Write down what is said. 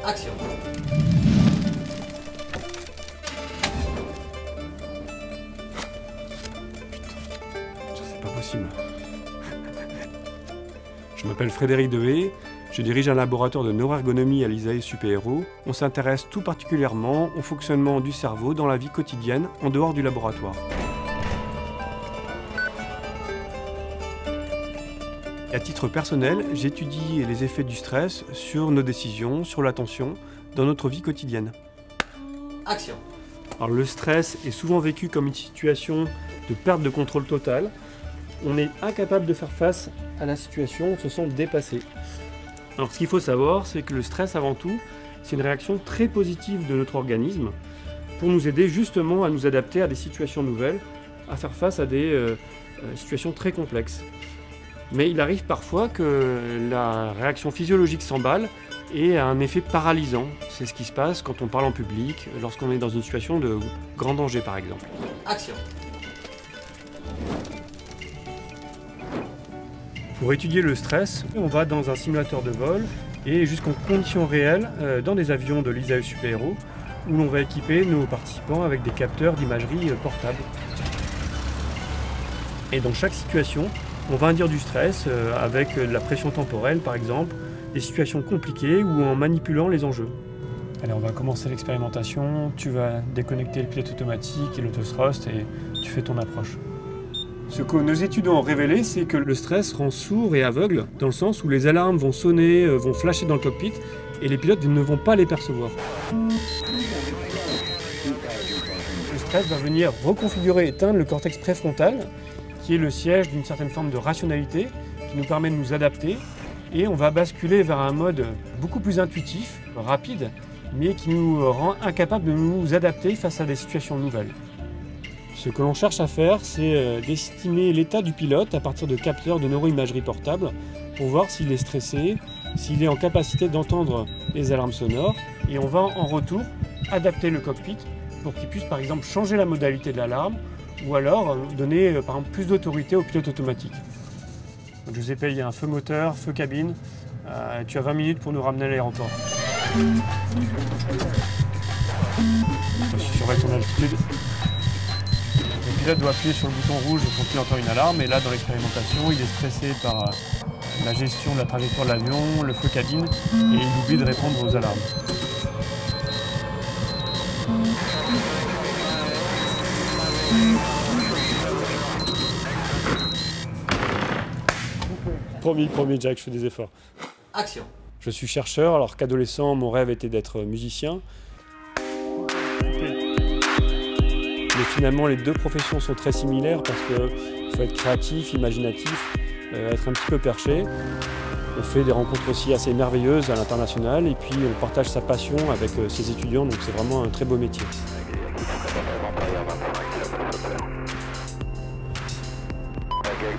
Action. C'est pas possible. Je m'appelle Frédéric Dehaye, je dirige un laboratoire de neuroergonomie à l'ISAE Super-Héros. On s'intéresse tout particulièrement au fonctionnement du cerveau dans la vie quotidienne, en dehors du laboratoire. À titre personnel, j'étudie les effets du stress sur nos décisions, sur l'attention, dans notre vie quotidienne. Action. Alors, le stress est souvent vécu comme une situation de perte de contrôle totale. On est incapable de faire face à la situation, on se sent dépassé. Alors ce qu'il faut savoir, c'est que le stress avant tout, c'est une réaction très positive de notre organisme pour nous aider justement à nous adapter à des situations nouvelles, à faire face à des situations très complexes. Mais il arrive parfois que la réaction physiologique s'emballe et a un effet paralysant. C'est ce qui se passe quand on parle en public, lorsqu'on est dans une situation de grand danger par exemple. Action. Pour étudier le stress, on va dans un simulateur de vol et jusqu'en conditions réelles dans des avions de l'ISAE Super-Héros où l'on va équiper nos participants avec des capteurs d'imagerie portables. Et dans chaque situation, on va induire du stress avec de la pression temporelle par exemple, des situations compliquées ou en manipulant les enjeux. Allez, on va commencer l'expérimentation. Tu vas déconnecter le pilote automatique et l'autothrust et tu fais ton approche. Ce que nos études ont révélé, c'est que le stress rend sourd et aveugle, dans le sens où les alarmes vont sonner, vont flasher dans le cockpit, et les pilotes ne vont pas les percevoir. Le stress va venir reconfigurer et éteindre le cortex préfrontal, qui est le siège d'une certaine forme de rationalité, qui nous permet de nous adapter, et on va basculer vers un mode beaucoup plus intuitif, rapide, mais qui nous rend incapables de nous adapter face à des situations nouvelles. Ce que l'on cherche à faire, c'est d'estimer l'état du pilote à partir de capteurs de neuroimagerie portable pour voir s'il est stressé, s'il est en capacité d'entendre les alarmes sonores, et on va en retour adapter le cockpit pour qu'il puisse par exemple changer la modalité de l'alarme ou alors donner par exemple plus d'autorité au pilote automatique. Donc, Giuseppe, il y a un feu moteur, feu cabine, tu as 20 minutes pour nous ramener à l'aéroport. Surveille ton altitude. Le pilote doit appuyer sur le bouton rouge quand il entend une alarme, et là dans l'expérimentation il est stressé par la gestion de la trajectoire de l'avion, le feu cabine, et il oublie de répondre aux alarmes. Promis Jack, je fais des efforts. Action. Je suis chercheur, alors qu'adolescent mon rêve était d'être musicien. Mais finalement, les deux professions sont très similaires parce qu'il faut être créatif, imaginatif, être un petit peu perché. On fait des rencontres aussi assez merveilleuses à l'international et puis on partage sa passion avec ses étudiants, donc c'est vraiment un très beau métier. Okay,